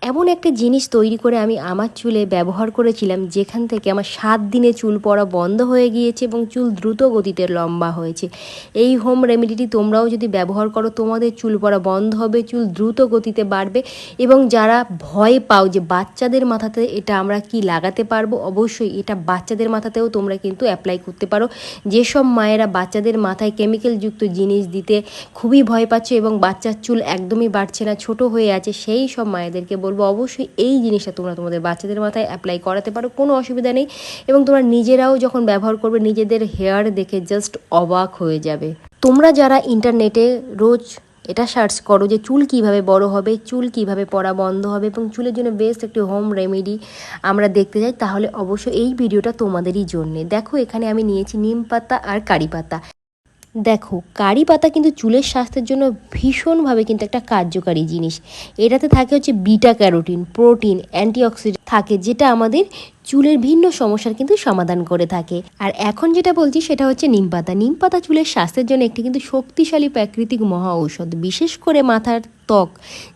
এমন একটা জিনিস তৈরি করে আমি আমার চুলে ব্যবহার করেছিলাম, যেখান থেকে আমার 7 দিনে চুল পড়া বন্ধ হয়ে গিয়েছে এবং চুল দ্রুত গতিতে লম্বা হয়েছে। এই হোম রেমেডিটি তোমরাও যদি ব্যবহার করো, তোমাদের চুল পড়া বন্ধ হবে, চুল দ্রুত গতিতে বাড়বে। এবং যারা ভয় পাও যে বাচ্চাদের মাথাতে এটা আমরা কি লাগাতে পারবো, অবশ্যই এটা বাচ্চাদের মাথাতেও তোমরা কিন্তু অ্যাপ্লাই করতে পারো। যেসব মায়েরা বাচ্চাদের মাথায় কেমিক্যালযুক্ত জিনিস দিতে খুবই ভয় পাচ্ছে এবং বাচ্চার চুল একদমই বাড়ছে না, ছোট হয়ে আছে, সেই সব মায়েদেরকে বলবো অবশ্যই এই জিনিসটা তোমরা তোমাদের বাচ্চাদের মাথায় অ্যাপ্লাই করাতে পারো, কোনো অসুবিধা নেই। এবং তোমরা নিজেরাও যখন ব্যবহার করবে, নিজেদের হেয়ার দেখে জাস্ট অবাক হয়ে যাবে। তোমরা যারা ইন্টারনেটে রোজ এটা সার্চ করো যে চুল কিভাবে বড় হবে, চুল কিভাবে পড়া বন্ধ হবে এবং চুলের জন্য বেস্ট একটি হোম রেমেডি আমরা দেখতে যাই, তাহলে অবশ্যই এই ভিডিওটা তোমাদেরই জন্যে। দেখো, এখানে আমি নিয়েছি নিম পাতা আর কারি পাতা। দেখো, কারি পাতা কিন্তু চুলের স্বাস্থ্যের জন্য ভীষণভাবে কিন্তু একটা কার্যকারী জিনিস। এটাতে থাকে হচ্ছে বিটা ক্যারোটিন, প্রোটিন, অ্যান্টিঅক্সিডেন্ট থাকে, যেটা আমাদের চুলের ভিন্ন সমস্যার কিন্তু সমাধান করে থাকে। আর এখন যেটা বলছি সেটা হচ্ছে নিম পাতা। নিম পাতা চুলের স্বাস্থ্যের জন্য একটি কিন্তু শক্তিশালী প্রাকৃতিক মহা ঔষধ। বিশেষ করে মাথার ত্বক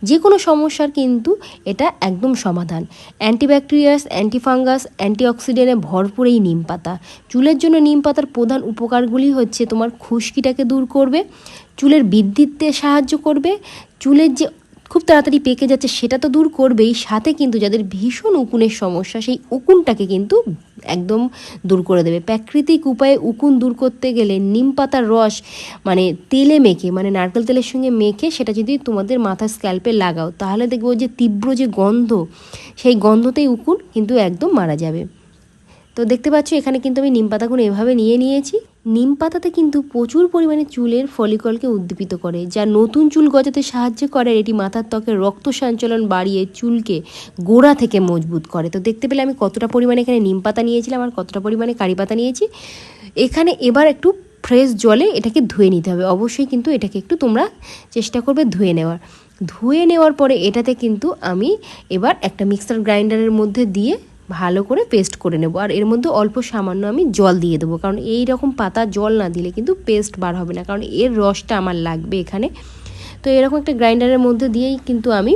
যে কোনো সমস্যার কিন্তু এটা একদম সমাধান। অ্যান্টিব্যাকটেরিয়াস, অ্যান্টিফাঙ্গাস, অ্যান্টিঅক্সিডেন্টে ভরপুর এই নিম পাতা। চুলের জন্য নিম পাতার প্রধান উপকারগুলি হচ্ছে তোমার খুশকিটাকে দূর করবে, চুলের বৃদ্ধিতে সাহায্য করবে, চুলের যে খুব তাড়াতাড়ি পেকে যাচ্ছে সেটা তো দূর করবেই, সাথে কিন্তু যাদের ভীষণ উকুনের সমস্যা, সেই উকুনটাকে কিন্তু একদম দূর করে দেবে। প্রাকৃতিক উপায়ে উকুন দূর করতে গেলে নিম পাতার রস তেলে মেখে, নারকেল তেলের সঙ্গে মেখে সেটা যদি তোমাদের মাথার স্ক্যাল্পে লাগাও, তাহলে দেখবো যে তীব্র যে গন্ধ, সেই গন্ধতেই উকুন কিন্তু একদম মারা যাবে। তো দেখতে পাচ্ছ এখানে কিন্তু আমি নিম পাতাগুলো এভাবে নিয়েছি। নিম পাতাতে কিন্তু প্রচুর পরিমাণে চুলের ফলিকলকে উদ্দীপিত করে, যা নতুন চুল গজাতে সাহায্য করে। এটি মাথার ত্বকের রক্ত সঞ্চালন বাড়িয়ে চুলকে গোড়া থেকে মজবুত করে। তো দেখতে পেলে আমি কতটা পরিমাণে এখানে নিম পাতা নিয়েছিলাম আর কতটা পরিমাণে কারি পাতা নিয়েছি। এখানে এবার একটু ফ্রেশ জলে এটাকে ধুয়ে নিতে হবে। অবশ্যই কিন্তু এটাকে একটু তোমরা চেষ্টা করবে ধুয়ে নেওয়ার পরে এটাতে কিন্তু আমি এবার একটা মিক্সার গ্রাইন্ডারের মধ্যে দিয়ে ভালো করে পেস্ট করে নেব। আর এর মধ্যে অল্প সামান্য আমি জল দিয়ে দেবো, কারণ এই রকম পাতা জল না দিলে কিন্তু পেস্ট বার হবে না, কারণ এর রসটা আমার লাগবে এখানে। তো এরকম একটা গ্রাইন্ডারের মধ্যে দিয়েই কিন্তু আমি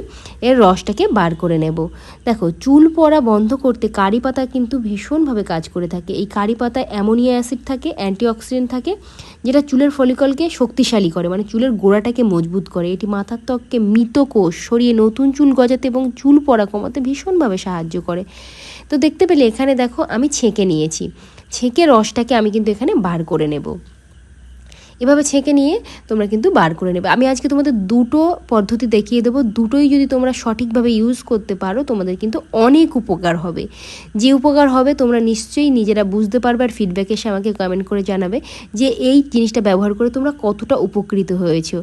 এর রসটাকে বার করে নেব। দেখো, চুল পড়া বন্ধ করতে কারি পাতা কিন্তু ভীষণভাবে কাজ করে থাকে। এই কারি পাতায় অ্যামোনিয়া অ্যাসিড থাকে, অ্যান্টিঅক্সিডেন্ট থাকে, যেটা চুলের ফলিকলকে শক্তিশালী করে, চুলের গোড়াটাকে মজবুত করে। এটি মাথার ত্বককে মৃত কোষ সরিয়ে নতুন চুল গজাতে এবং চুল পড়া কমাতে ভীষণভাবে সাহায্য করে। তো দেখতে পেলে এখানে দেখো আমি ছেঁকে নিয়েছি। ছেঁকে রসটাকে আমি কিন্তু এখানে বার করে নেব। এভাবে ছেঁকে নিয়ে তোমরা কিন্তু বার করে নেবে। আমি আজকে তোমাদের দুটো পদ্ধতি দেখিয়ে দেবো। দুটোই যদি তোমরা সঠিকভাবে ইউজ করতে পারো, তোমাদের কিন্তু অনেক উপকার হবে। যে উপকার হবে তোমরা নিশ্চয়ই নিজেরা বুঝতে পারবে, আর ফিডব্যাক এসে আমাকে কমেন্ট করে জানাবে যে এই জিনিসটা ব্যবহার করে তোমরা কতটা উপকৃত হয়েছো।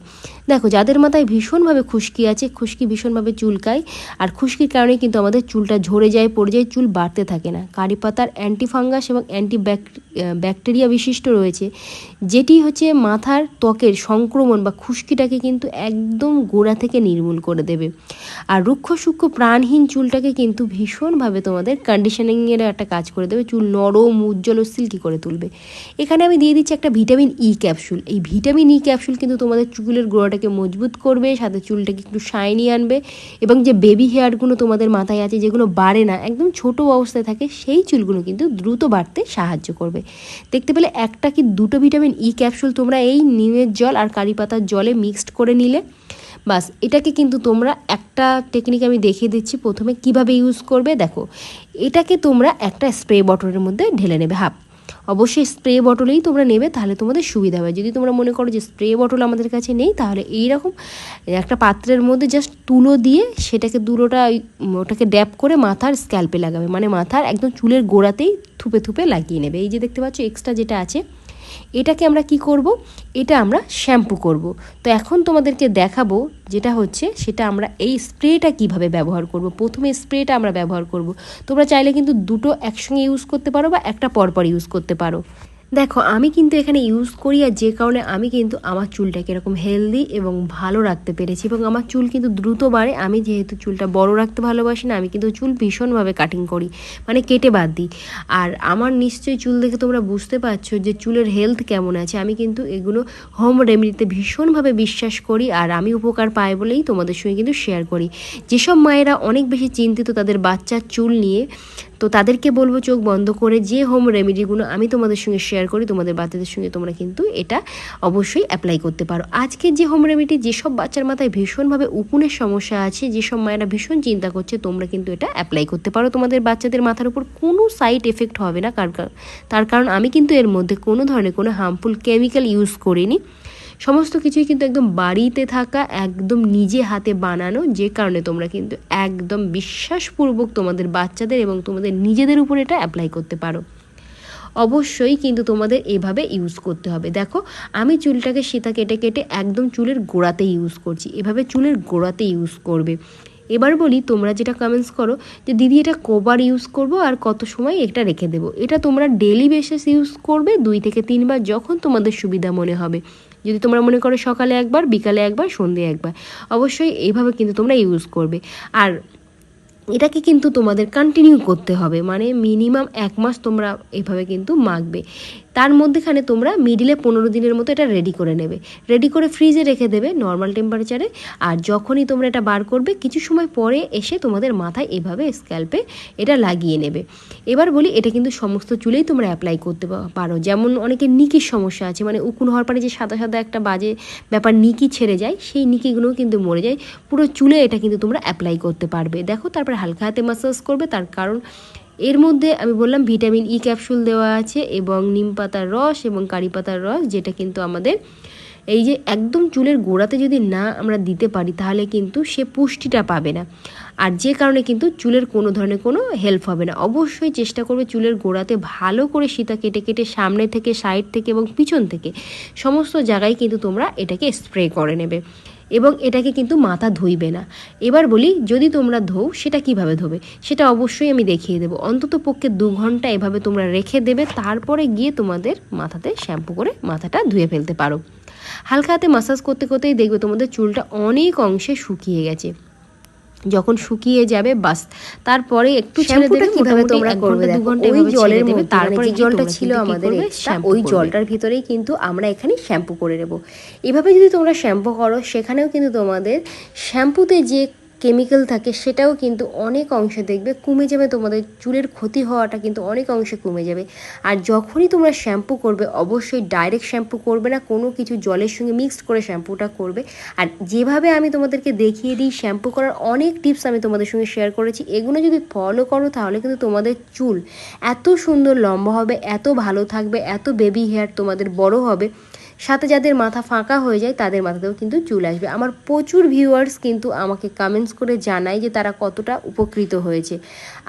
দেখো, যাদের মাথায় ভীষণভাবে খুশকি আছে, খুশকি ভীষণভাবে চুলকায়, আর খুশকির কারণে কিন্তু আমাদের চুলটা ঝরে যায়, পড়ে যায়, চুল বাড়তে থাকে না। কারি পাতার অ্যান্টিফাঙ্গাস এবং ব্যাকটেরিয়া বিশিষ্ট রয়েছে, যেটি হচ্ছে মাথার ত্বকের সংক্রমণ বা খুশকিটাকে কিন্তু একদম গোড়া থেকে নির্মূল করে দেবে। আর রুক্ষ সূক্ষ্ম প্রাণহীন চুলটাকে কিন্তু ভীষণভাবে তোমাদের কন্ডিশনিংয়ের একটা কাজ করে দেবে, চুল নরম, উজ্জ্বল ও সিল্কি করে তুলবে। এখানে আমি দিয়ে দিচ্ছি একটা ভিটামিন ই ক্যাপসুল। এই ভিটামিন ই ক্যাপসুল কিন্তু তোমাদের চুলের গোড়াটাকে মজবুত করবে, সাথে চুলটাকে একটু শাইনি আনবে, এবং যে বেবি হেয়ারগুলো তোমাদের মাথায় আছে, যেগুলো বাড়ে না, একদম ছোট অবস্থায় থাকে, সেই চুলগুলো কিন্তু দ্রুত বাড়তে সাহায্য করবে। দেখতে পেলে একটা কি দুটো ভিটামিন ই ক্যাপসুল তোমরা এই নিমের জল আর কারি পাতার জলে মিক্সড করে নিলে, বাস। এটাকে কিন্তু তোমরা একটা টেকনিক আমি দেখিয়ে দিচ্ছি প্রথমে কিভাবে ইউজ করবে। দেখো, এটাকে তোমরা একটা স্প্রে বটলের মধ্যে ঢেলে নেবে, অবশ্যই স্প্রে বটলেই তোমরা নেবে, তাহলে তোমাদের সুবিধা হবে। যদি তোমরা মনে করো যে স্প্রে বটল আমাদের কাছে নেই, তাহলে এইরকম একটা পাত্রের মধ্যে জাস্ট তুলো দিয়ে সেটাকে ওটাকে ড্যাপ করে মাথার স্ক্যাল্পে লাগাবে, মাথার একদম চুলের গোড়াতেই থুপে থুপে লাগিয়ে নেবে। এই যে দেখতে পাচ্ছ এক্সট্রা যেটা আছে, এটাকে আমরা কি করব, এটা আমরা শ্যাম্পু করব। তো এখন তোমাদেরকে দেখাবো যেটা হচ্ছে, সেটা আমরা এই স্প্রেটা কিভাবে ব্যবহার করব। প্রথমে স্প্রেটা আমরা ব্যবহার করব। তোমরা চাইলে কিন্তু দুটো একসঙ্গে ইউজ করতে পারো বা একটা পরপর ইউজ করতে পারো। দেখো আমি কিন্তু এখানে ইউজ করি, আর যে কারণে আমি কিন্তু আমার চুলটাকে এরকম হেলদি এবং ভালো রাখতে পেরেছি, এবং আমার চুল কিন্তু দ্রুত বাড়ে। আমি যেহেতু চুলটা বড় রাখতে ভালোবাসি না, আমি কিন্তু চুল ভীষণভাবে কাটিং করি, মানে কেটে বাদ দিই। আর আমার নিশ্চয়ই চুল দেখে তোমরা বুঝতে পারছো যে চুলের হেলথ কেমন আছে। আমি কিন্তু এগুলো হোম রেমেডিতে ভীষণভাবে বিশ্বাস করি, আর আমি উপকার পাই বলেই তোমাদের সঙ্গে কিন্তু শেয়ার করি। যেসব মায়েরা অনেক বেশি চিন্তিত তাদের বাচ্চার চুল নিয়ে, তো তাদেরকে বলবো চোখ বন্ধ করে যে হোম রেমেডিগুলো আমি তোমাদের সঙ্গে শেয়ার করি, তোমাদের বাচ্চাদের সঙ্গে তোমরা কিন্তু এটা অবশ্যই অ্যাপ্লাই করতে পারো। আজকের যে হোম রেমেডি, যেসব বাচ্চার মাথায় ভীষণভাবে উকুনের সমস্যা আছে, যেসব মায়েরা ভীষণ চিন্তা করছে, তোমরা কিন্তু এটা অ্যাপ্লাই করতে পারো। তোমাদের বাচ্চাদের মাথার উপর কোনো সাইড এফেক্ট হবে না, তার কারণ আমি কিন্তু এর মধ্যে কোনো ধরনের কোনো হার্মফুল কেমিক্যাল ইউজ করিনি। সমস্ত কিছুই কিন্তু একদম বাড়িতে থাকা, একদম নিজে হাতে বানানো, যে কারণে তোমরা কিন্তু একদম বিশ্বাসপূর্বক তোমাদের বাচ্চাদের এবং তোমাদের নিজেদের উপর এটা অ্যাপ্লাই করতে পারো। অবশ্যই কিন্তু তোমাদের এভাবে ইউজ করতে হবে। দেখো আমি চুলটাকে সেটা কেটে কেটে একদম চুলের গোড়াতে ইউজ করছি, এভাবে চুলের গোড়াতে ইউজ করবে। এবার বলি, তোমরা যেটা কমেন্টস করো যে দিদি এটা কবার ইউজ করব আর কত সময় এটা রেখে দেবো, এটা তোমরা ডেলি বেসিস ইউজ করবে 2 থেকে 3 বার, যখন তোমাদের সুবিধা মনে হবে। যদি তোমরা মনে করো সকালে একবার, বিকালে একবার, সন্ধ্যে একবার, অবশ্যই এইভাবে কিন্তু তোমরা ইউজ করবে। আর এটাকে কিন্তু তোমাদের কন্টিনিউ করতে হবে, মানে মিনিমাম 1 মাস তোমরা এভাবে কিন্তু মাখবে। তার মধ্যেখানে তোমরা মিডিলে 15 দিনের মতো এটা রেডি করে নেবে, রেডি করে ফ্রিজে রেখে দেবে নর্মাল টেম্পারেচারে। আর যখনই তোমরা এটা বার করবে কিছু সময় পরে এসে তোমাদের মাথায় এভাবে স্ক্যাল্পে এটা লাগিয়ে নেবে। এবার বলি, এটা কিন্তু সমস্ত চুলেই তোমরা অ্যাপ্লাই করতে পারো। যেমন অনেকের নিকির সমস্যা আছে, মানে উকুন হওয়ার পরে যে সাদা সাদা একটা বাজে ব্যাপার নিকি ছেড়ে যায়, সেই নিকিগুলোও কিন্তু মরে যায়। পুরো চুলে এটা কিন্তু তোমরা অ্যাপ্লাই করতে পারবে। দেখো তারপরে হালকা হাতে ম্যাসাজ করবে, তার কারণ এর মধ্যে আমি বললাম ভিটামিন ই ক্যাপসুল দেওয়া আছে, এবং নিম পাতার রস এবং কারি পাতার রস, যেটা কিন্তু আমাদের এই যে একদম চুলের গোড়াতে যদি না আমরা দিতে পারি তাহলে কিন্তু সে পুষ্টিটা পাবে না, আর যে কারণে কিন্তু চুলের কোনো ধরনের কোনো হেল্প হবে না। অবশ্যই চেষ্টা করবে চুলের গোড়াতে ভালো করে সীতা কেটে কেটে সামনে থেকে, সাইড থেকে এবং পিছন থেকে সমস্ত জায়গায় কিন্তু তোমরা এটাকে স্প্রে করে নেবে, এবং এটাকে কিন্তু মাথা ধুইবে না। এবার বলি, যদি তোমরা ধোও সেটা কিভাবে ধোবে সেটা অবশ্যই আমি দেখিয়ে দেবো। অন্তত পক্ষে 2 ঘন্টা এভাবে তোমরা রেখে দেবে, তারপরে গিয়ে তোমাদের মাথাতে শ্যাম্পু করে মাথাটা ধুয়ে ফেলতে পারো। হালকা হাতে ম্যাসাজ করতে করতেই দেখবে তোমাদের চুলটা অনেক অংশে শুকিয়ে গেছে। যখন শুকিয়ে যাবে বাস, তারপরে একটু ছেড়ে দেবে। কিভাবে তোমরা করবে, 2 ঘন্টা ওই জলের মধ্যে, তারপরে জলটা ছিল আমাদের ওই জলটার ভিতরেই কিন্তু আমরা এখানে শ্যাম্পু করে নেব। এভাবে যদি তোমরা শ্যাম্পু করো, সেখানেও কিন্তু তোমাদের শ্যাম্পুতে যে কেমিক্যাল থাকে সেটাও কিন্তু অনেক অংশে দেখবে কমে যাবে, তোমাদের চুলের ক্ষতি হওয়াটা কিন্তু অনেক অংশে কমে যাবে। আর যখনই তোমরা শ্যাম্পু করবে অবশ্যই ডাইরেক্ট শ্যাম্পু করবে না, কোনো কিছু জলের সঙ্গে মিক্সড করে শ্যাম্পুটা করবে। আর যেভাবে আমি তোমাদেরকে দেখিয়ে দিই শ্যাম্পু করার অনেক টিপস আমি তোমাদের সঙ্গে শেয়ার করেছি, এগুলো যদি ফলো করো তাহলে কিন্তু তোমাদের চুল এত সুন্দর লম্বা হবে, এত ভালো থাকবে, এত বেবি হেয়ার তোমাদের বড় হবে। সাথে যাদের মাথা ফাঁকা হয়ে যায় তাদের মাথাতেও কিন্তু চুল আসবে। আমার প্রচুর ভিউয়ার্স কিন্তু আমাকে কমেন্টস করে জানায় যে তারা কতটা উপকৃত হয়েছে,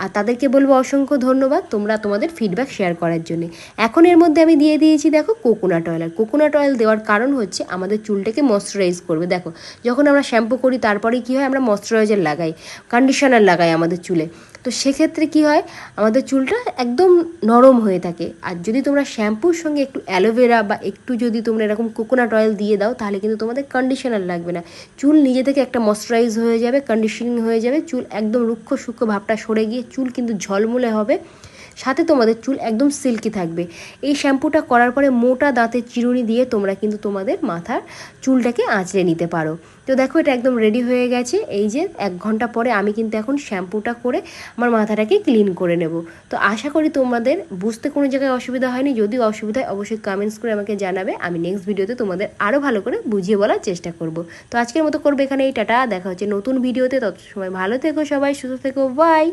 আর তাদেরকে বলবো অসংখ্য ধন্যবাদ তোমরা তোমাদের ফিডব্যাক শেয়ার করার জন্য। এখন এর মধ্যে আমি দিয়ে দিয়েছি দেখো কোকোনাট অয়েল, আর কোকোনাট অয়েল দেওয়ার কারণ হচ্ছে আমাদের চুলটাকে ময়শ্চারাইজ করবে। দেখো যখন আমরা শ্যাম্পু করি তারপরে কী হয়, আমরা ময়শ্চারাইজার লাগাই, কন্ডিশনার লাগাই আমাদের চুলে, তো সেক্ষেত্রে কি হয় আমাদের চুলটা একদম নরম হয়ে থাকে। আর যদি তোমরা শ্যাম্পুর সঙ্গে একটু অ্যালোভেরা বা একটু যদি তোমরা এরকম কোকোনাট অয়েল দিয়ে দাও তাহলে কিন্তু তোমাদের কন্ডিশনার লাগবে না, চুল নিজে থেকে একটা ময়শ্চারাইজ হয়ে যাবে, কন্ডিশনিং হয়ে যাবে, চুল একদম রুক্ষ সূক্ষ্ম ভাবটা সরে গিয়ে চুল কিন্তু ঝলমলে হবে, সাথে তোমাদের চুল একদম সিল্কি থাকবে। এই শ্যাম্পুটা করার পরে মোটা দাঁতের চিরুনি দিয়ে তোমরা কিন্তু তোমাদের মাথার চুলটাকে আঁচড়ে নিতে পারো। তো দেখো এটা একদম রেডি হয়ে গেছে। এই যে 1 ঘন্টা পরে আমি কিন্তু এখন শ্যাম্পুটা করে আমার মাথাটাকে ক্লিন করে নেব। তো আশা করি তোমাদের বুঝতে কোনো জায়গায় অসুবিধা হয়নি, যদি অসুবিধা হয় অবশ্যই কমেন্টস করে আমাকে জানাবে, আমি নেক্সট ভিডিওতে তোমাদের আরও ভালো করে বুঝিয়ে বলার চেষ্টা করব। তো আজকের মতো করবে এখানে এই টাটা, দেখা হচ্ছে নতুন ভিডিওতে, তত সময় ভালো থেকো সবাই, সুস্থ থেকো, বাই।